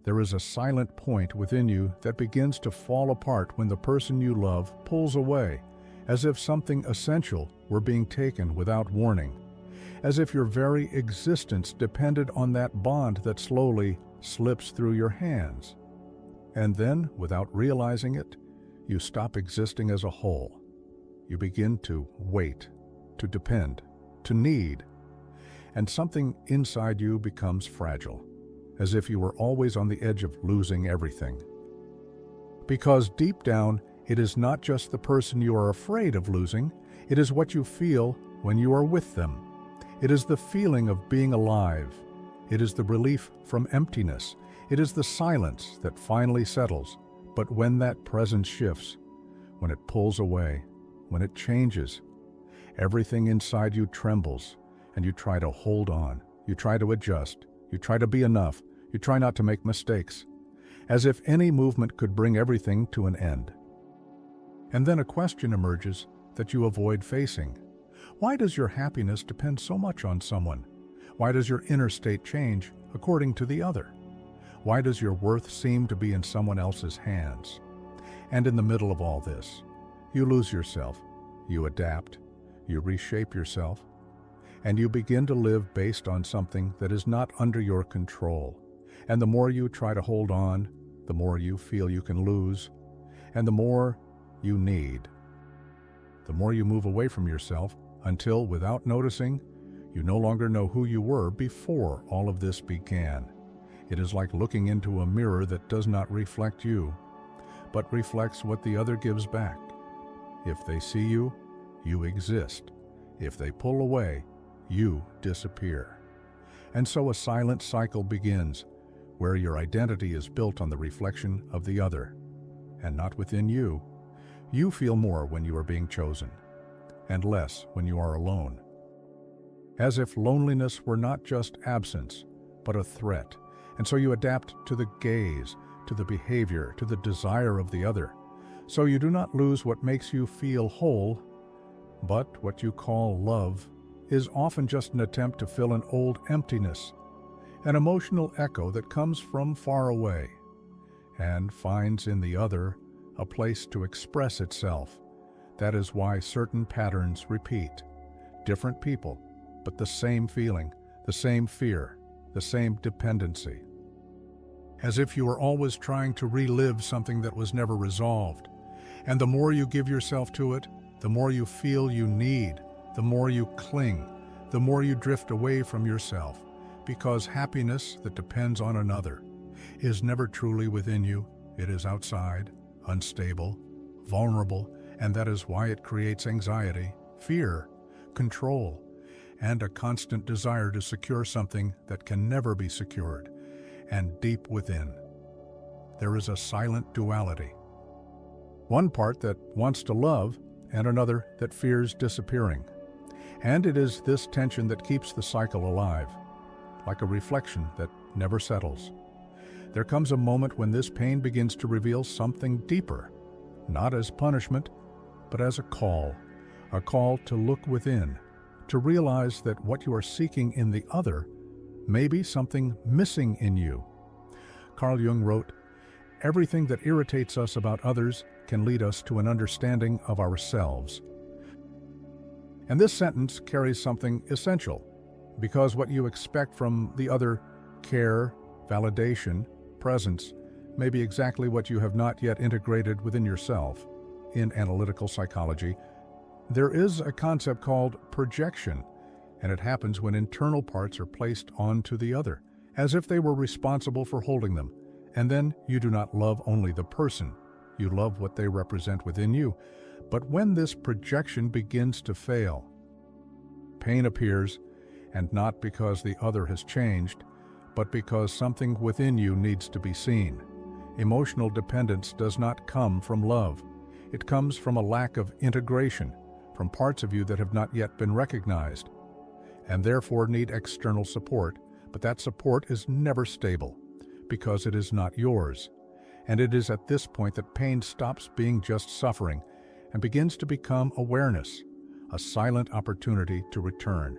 There is a silent point within you that begins to fall apart when the person you love pulls away, as if something essential were being taken without warning, as if your very existence depended on that bond that slowly slips through your hands. And then, without realizing it, you stop existing as a whole. You begin to wait, to depend, to need, and something inside you becomes fragile, as if you were always on the edge of losing everything. Because deep down, it is not just the person you are afraid of losing, it is what you feel when you are with them. It is the feeling of being alive. It is the relief from emptiness. It is the silence that finally settles. But when that presence shifts, when it pulls away, when it changes, everything inside you trembles, and you try to hold on. You try to adjust. You try to be enough. You try not to make mistakes, as if any movement could bring everything to an end. And then a question emerges that you avoid facing. Why does your happiness depend so much on someone? Why does your inner state change according to the other? Why does your worth seem to be in someone else's hands? And in the middle of all this, you lose yourself, you adapt, you reshape yourself, and you begin to live based on something that is not under your control. And the more you try to hold on, the more you feel you can lose, and the more you need. The more you move away from yourself until, without noticing, you no longer know who you were before all of this began. It is like looking into a mirror that does not reflect you, but reflects what the other gives back. If they see you, you exist. If they pull away, you disappear. And so a silent cycle begins, where your identity is built on the reflection of the other, and not within you. You feel more when you are being chosen, and less when you are alone. As if loneliness were not just absence, but a threat, and so you adapt to the gaze, to the behavior, to the desire of the other. So you do not lose what makes you feel whole, but what you call love is often just an attempt to fill an old emptiness, an emotional echo that comes from far away, and finds in the other a place to express itself. That is why certain patterns repeat. Different people, but the same feeling, the same fear, the same dependency. As if you are always trying to relive something that was never resolved. And the more you give yourself to it, the more you feel you need, the more you cling, the more you drift away from yourself, because happiness that depends on another is never truly within you. It is outside, unstable, vulnerable, and that is why it creates anxiety, fear, control, and a constant desire to secure something that can never be secured. And deep within, there is a silent duality. One part that wants to love, and another that fears disappearing. And it is this tension that keeps the cycle alive, like a reflection that never settles. There comes a moment when this pain begins to reveal something deeper, not as punishment, but as a call to look within, to realize that what you are seeking in the other may be something missing in you. Carl Jung wrote, "Everything that irritates us about others can lead us to an understanding of ourselves." And this sentence carries something essential, because what you expect from the other, care, validation, presence, may be exactly what you have not yet integrated within yourself. In analytical psychology, there is a concept called projection, and it happens when internal parts are placed onto the other, as if they were responsible for holding them. And then you do not love only the person, you love what they represent within you. But when this projection begins to fail, pain appears, and not because the other has changed, but because something within you needs to be seen. Emotional dependence does not come from love. It comes from a lack of integration, from parts of you that have not yet been recognized, and therefore need external support. But that support is never stable, because it is not yours. And it is at this point that pain stops being just suffering and begins to become awareness, a silent opportunity to return.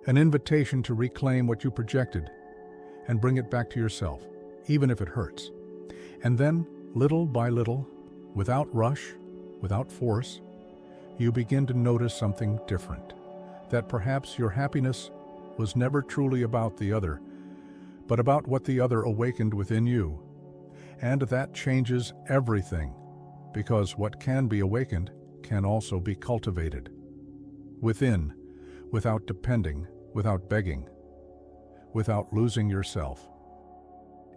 An invitation to reclaim what you projected and bring it back to yourself, even if it hurts. And then, little by little, without rush, without force, you begin to notice something different. That perhaps your happiness was never truly about the other, but about what the other awakened within you. And that changes everything, because what can be awakened can also be cultivated. Within, without depending, without begging, without losing yourself.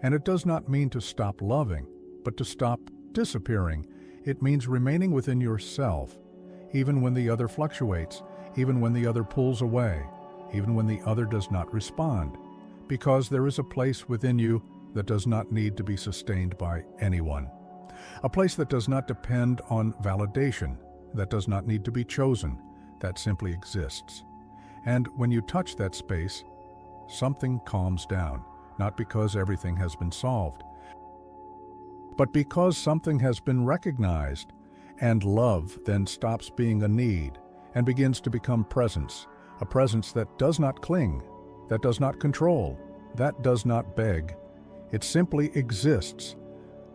And it does not mean to stop loving, but to stop disappearing. It means remaining within yourself, even when the other fluctuates, even when the other pulls away, even when the other does not respond, because there is a place within you that does not need to be sustained by anyone. A place that does not depend on validation, that does not need to be chosen, that simply exists. And when you touch that space, something calms down, not because everything has been solved, but because something has been recognized, and love then stops being a need and begins to become presence, a presence that does not cling, that does not control, that does not beg. It simply exists,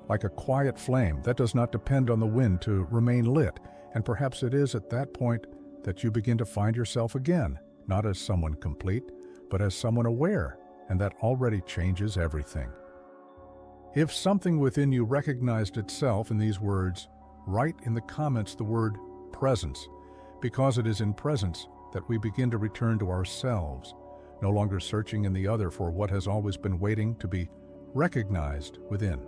like a quiet flame that does not depend on the wind to remain lit. And perhaps it is at that point that you begin to find yourself again, not as someone complete, but as someone aware, and that already changes everything. If something within you recognized itself in these words, write in the comments the word presence, because it is in presence that we begin to return to ourselves, no longer searching in the other for what has always been waiting to be recognized within.